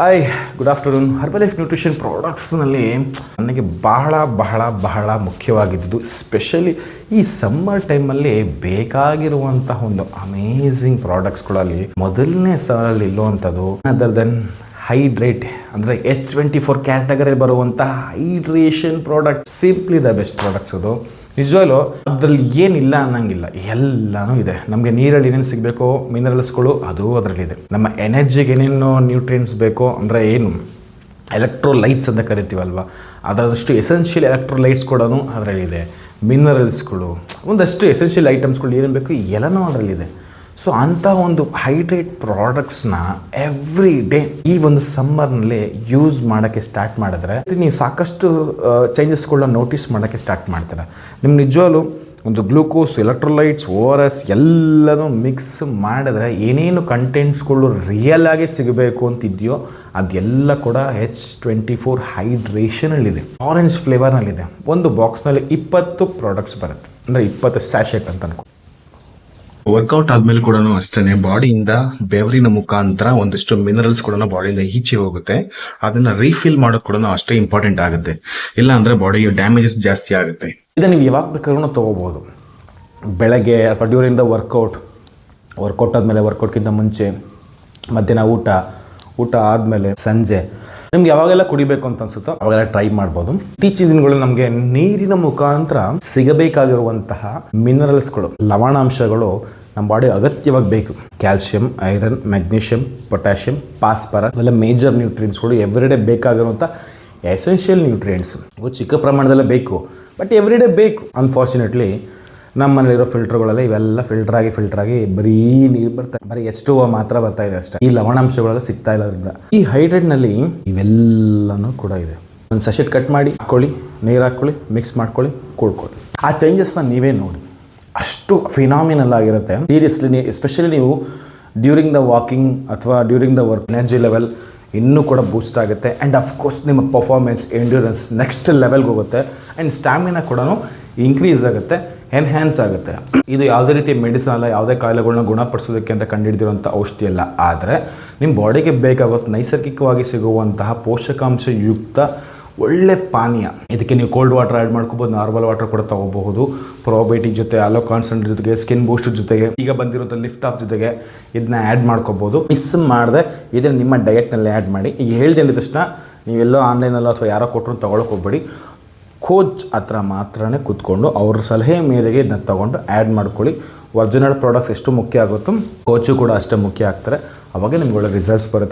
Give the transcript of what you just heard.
Hi, good afternoon. Herbalife nutrition ಪ್ರಾಡಕ್ಟ್ಸ್ನಲ್ಲಿ ನನಗೆ ಬಹಳ ಮುಖ್ಯವಾಗಿದ್ದು ಸ್ಪೆಷಲಿ ಈ ಸಮ್ಮರ್ ಟೈಮಲ್ಲಿ ಬೇಕಾಗಿರುವಂತಹ ಒಂದು ಅಮೇಝಿಂಗ್ ಪ್ರಾಡಕ್ಟ್ಸ್ಗಳಲ್ಲಿ ಮೊದಲನೇ ಸಾಲಲ್ಲಿ ಇಲ್ಲುವಂಥದ್ದು ಅದರ್ ದೆನ್ ಹೈಡ್ರೇಟ್ ಅಂದರೆ H24 ಕ್ಯಾಟಗರಿ ಬರುವಂತಹ hydration product. Simply the best products ಅದು. ನಿಜವಾಗ್ಲೂ ಅದರಲ್ಲಿ ಏನಿಲ್ಲ ಅನ್ನಂಗಿಲ್ಲ, ಎಲ್ಲನೂ ಇದೆ. ನಮಗೆ ನೀರಲ್ಲಿ ಏನೇನು ಸಿಗಬೇಕೋ ಮಿನರಲ್ಸ್ಗಳು ಅದು ಅದರಲ್ಲಿದೆ. ನಮ್ಮ ಎನರ್ಜಿಗೆ ಏನೇನು ನ್ಯೂಟ್ರಿಯೆಂಟ್ಸ್ ಬೇಕೋ ಅಂದರೆ ಏನು ಎಲೆಕ್ಟ್ರೋಲೈಟ್ಸ್ ಅಂತ ಕರಿತೀವಲ್ವ, ಅದರಷ್ಟು ಎಸೆನ್ಷಿಯಲ್ ಎಲೆಕ್ಟ್ರೋಲೈಟ್ಸ್ ಕೂಡ ಅದರಲ್ಲಿದೆ. ಮಿನರಲ್ಸ್ಗಳು ಒಂದಷ್ಟು ಎಸೆನ್ಷಿಯಲ್ ಐಟಮ್ಸ್ಗಳು ಏನೇನು ಬೇಕು ಎಲ್ಲನೂ ಅದರಲ್ಲಿದೆ. ಸೊ ಅಂಥ ಒಂದು ಹೈಡ್ರೇಟ್ ಪ್ರಾಡಕ್ಟ್ಸ್ನ ಎವ್ರಿ ಡೇ ಈ ಒಂದು ಸಮ್ಮರ್ನಲ್ಲಿ ಯೂಸ್ ಮಾಡೋಕ್ಕೆ ಸ್ಟಾರ್ಟ್ ಮಾಡಿದ್ರೆ ನೀವು ಸಾಕಷ್ಟು ಚೇಂಜಸ್ಗಳನ್ನ ನೋಟಿಸ್ ಮಾಡೋಕ್ಕೆ ಸ್ಟಾರ್ಟ್ ಮಾಡ್ತಾರೆ. ನಿಮ್ಮ ನಿಜವಾಗ್ಲೂ ಒಂದು ಗ್ಲೂಕೋಸ್, ಎಲೆಕ್ಟ್ರೋಲೈಟ್ಸ್, ORS ಎಲ್ಲನೂ ಮಿಕ್ಸ್ ಮಾಡಿದ್ರೆ ಏನೇನು ಕಂಟೆಂಟ್ಸ್ಗಳು ರಿಯಲ್ ಆಗಿ ಸಿಗಬೇಕು ಅಂತಿದೆಯೋ ಅದೆಲ್ಲ ಕೂಡ H24 ಹೈಡ್ರೇಷನಲ್ಲಿದೆ. ಆರೆಂಜ್ ಫ್ಲೇವರ್ನಲ್ಲಿದೆ. ಒಂದು ಬಾಕ್ಸ್ನಲ್ಲಿ 20 ಪ್ರಾಡಕ್ಟ್ಸ್ ಬರುತ್ತೆ, ಅಂದರೆ 20 ಸ್ಯಾಶೆಟ್ ಅಂತ ಅನ್ಕೊ. ವರ್ಕೌಟ್ ಆದ್ಮೇಲೆ ಕೂಡ ಅಷ್ಟೇ ಬಾಡಿಯಿಂದ ಬೆವರಿನ ಮುಖಾಂತರ ಒಂದಿಷ್ಟು ಮಿನರಲ್ಸ್ ಕೂಡ ಬಾಡಿಯಿಂದ ಈಚೆ ಹೋಗುತ್ತೆ. ಅದನ್ನ ರೀಫಿಲ್ ಮಾಡೋದು ಕೂಡ ಅಷ್ಟೇ ಇಂಪಾರ್ಟೆಂಟ್ ಆಗುತ್ತೆ. ಇಲ್ಲ ಅಂದ್ರೆ ಬಾಡಿಗೆ ಡ್ಯಾಮೇಜಸ್ ಜಾಸ್ತಿ ಆಗುತ್ತೆ. ಇದನ್ನು ನೀವು ಯಾವಾಗ ಬೇಕಾದ್ರೂ ತೊಗೋಬೋದು. ಬೆಳಗ್ಗೆ ಅಥವಾ ಡ್ಯೂರಿಂಗ್ ದ ವರ್ಕೌಟ್ ಆದಮೇಲೆ, ವರ್ಕೌಟ್ಗಿಂತ ಮುಂಚೆ, ಮಧ್ಯಾಹ್ನ ಊಟ ಆದಮೇಲೆ, ಸಂಜೆ ನಿಮ್ಗೆ ಯಾವಾಗೆಲ್ಲ ಕುಡಿಬೇಕು ಅಂತ ಅನ್ಸುತ್ತೋ ಅವಾಗೆಲ್ಲ ಟ್ರೈ ಮಾಡ್ಬೋದು. ಇತ್ತೀಚಿನ ದಿನಗಳು ನಮಗೆ ನೀರಿನ ಮುಖಾಂತರ ಸಿಗಬೇಕಾಗಿರುವಂತಹ ಮಿನರಲ್ಸ್ಗಳು, ಲವಣಾಂಶಗಳು ನಮ್ಮ ಬಾಡಿ ಅಗತ್ಯವಾಗಿ ಬೇಕು. Calcium, iron, magnesium, potassium, phosphorus ಅವೆಲ್ಲ ಮೇಜರ್ ನ್ಯೂಟ್ರಿಯೆಂಟ್ಸ್ಗಳು ಎವ್ರಿಡೇ ಬೇಕಾಗಿರುವಂಥ ಎಸೆನ್ಷಿಯಲ್ ನ್ಯೂಟ್ರಿಯೆಂಟ್ಸ್. ಇವು ಚಿಕ್ಕ ಪ್ರಮಾಣದಲ್ಲೇ ಬೇಕು, ಬಟ್ ಎವ್ರಿಡೇ ಬೇಕು. ಅನ್ಫಾರ್ಚುನೇಟ್ಲಿ ನಮ್ಮ ಮನೇಲಿರೋ ಫಿಲ್ಟರ್ಗಳೆಲ್ಲ ಇವೆಲ್ಲ ಫಿಲ್ಟರ್ ಆಗಿ ಬರೀ ನೀರು ಬರ್ತಾ, ಬರೀ H2O ಮಾತ್ರ ಬರ್ತಾ ಇದೆ ಅಷ್ಟೇ. ಈ ಲವಣಾಂಶಗಳೆಲ್ಲ ಸಿಗ್ತಾ ಇಲ್ಲದ್ರಿಂದ ಈ ಹೈಡ್ರೇಟ್ನಲ್ಲಿ ಇವೆಲ್ಲನೂ ಕೂಡ ಇದೆ. ಒಂದು ಸೆಷೆಟ್ ಕಟ್ ಮಾಡಿ ಹಾಕ್ಕೊಳ್ಳಿ, ನೀರು ಹಾಕ್ಕೊಳ್ಳಿ, ಮಿಕ್ಸ್ ಮಾಡ್ಕೊಳ್ಳಿ, ಕುಡ್ಕೊಳ್ಳಿ. ಆ ಚೇಂಜಸ್ನ ನೀವೇ ನೋಡಿ, ಅಷ್ಟು ಫಿನಾಮಿನಲ್ ಆಗಿರುತ್ತೆ. ಸೀರಿಯಸ್ಲಿ ಎಸ್ಪೆಷಲಿ ನೀವು ಡ್ಯೂರಿಂಗ್ ದ ವಾಕಿಂಗ್ ಅಥವಾ during the work energy level ಇನ್ನೂ ಕೂಡ ಬೂಸ್ಟ್ ಆಗುತ್ತೆ. ಆ್ಯಂಡ್ ಅಫ್ಕೋರ್ಸ್ ನಿಮ್ಮ ಪರ್ಫಾರ್ಮೆನ್ಸ್, ಎಂಡ್ಯೂರೆನ್ಸ್ ನೆಕ್ಸ್ಟ್ ಲೆವೆಲ್ಗೆ ಹೋಗುತ್ತೆ. ಆ್ಯಂಡ್ ಸ್ಟ್ಯಾಮಿನಾ ಕೂಡ ಇನ್ಕ್ರೀಸ್ ಆಗುತ್ತೆ, ಎನ್ಹ್ಯಾನ್ಸ್ ಆಗುತ್ತೆ. ಇದು ಯಾವುದೇ ರೀತಿ ಮೆಡಿಸಿನ್ ಅಲ್ಲ, ಯಾವುದೇ ಕಾಯಿಲೆಗಳನ್ನ ಗುಣಪಡಿಸೋದಕ್ಕೆ ಅಂತ ಕಂಡುಹಿಡಿದಿರುವಂಥ ಔಷಧಿ ಅಲ್ಲ. ಆದರೆ ನಿಮ್ಮ ಬಾಡಿಗೆ ಬೇಕಾಗುತ್ತೆ ನೈಸರ್ಗಿಕವಾಗಿ ಸಿಗುವಂತಹ ಪೋಷಕಾಂಶಯುಕ್ತ ಒಳ್ಳೆ ಪಾನೀಯ. ಇದಕ್ಕೆ ನೀವು ಕೋಲ್ಡ್ ವಾಟರ್ ಆ್ಯಡ್ ಮಾಡ್ಕೋಬೋದು, ನಾರ್ಮಲ್ ವಾಟರ್ ಕೂಡ ತೊಗೋಬಹುದು. ಪ್ರೋಬಯೋಟಿಕ್ ಜೊತೆ, ಅಲೋ ಕಾನ್ಸಂಟ್ರೇಟ್ ಜೊತೆಗೆ, ಸ್ಕಿನ್ ಬೂಸ್ಟ್ ಜೊತೆಗೆ, ಈಗ ಬಂದಿರೋದು ಲಿಫ್ಟ್ ಆಫ್ ಜೊತೆಗೆ ಇದನ್ನ ಆ್ಯಡ್ ಮಾಡ್ಕೋಬೋದು. ಮಿಸ್ ಮಾಡದೆ ಇದನ್ನು ನಿಮ್ಮ ಡಯಟ್ನಲ್ಲಿ ಆ್ಯಡ್ ಮಾಡಿ. ಈಗ ಹೇಳ್ದೇಳಿದ ತಕ್ಷಣ ನೀವೆಲ್ಲೋ ಆನ್ಲೈನಲ್ಲೋ ಅಥವಾ ಯಾರೋ ಕೊಟ್ಟರು ತೊಗೊಳಕ್ಕೆ ಹೋಗ್ಬೇಡಿ. ಕೋಚ್ ಹತ್ರ ಮಾತ್ರನೇ ಕೂತ್ಕೊಂಡು ಅವ್ರ ಸಲಹೆ ಮೇರೆಗೆ ಇದನ್ನ ತೊಗೊಂಡು ಆ್ಯಡ್ ಮಾಡ್ಕೊಳ್ಳಿ. ಒರಿಜಿನಲ್ ಪ್ರಾಡಕ್ಟ್ಸ್ ಎಷ್ಟು ಮುಖ್ಯ ಆಗುತ್ತೋ ಕೋಚು ಕೂಡ ಅಷ್ಟೇ ಮುಖ್ಯ ಆಗ್ತಾರೆ. ಅವಾಗ ನಿಮ್ಗೆ ಒಳ್ಳೆ ರಿಸಲ್ಟ್ಸ್ ಬರುತ್ತೆ.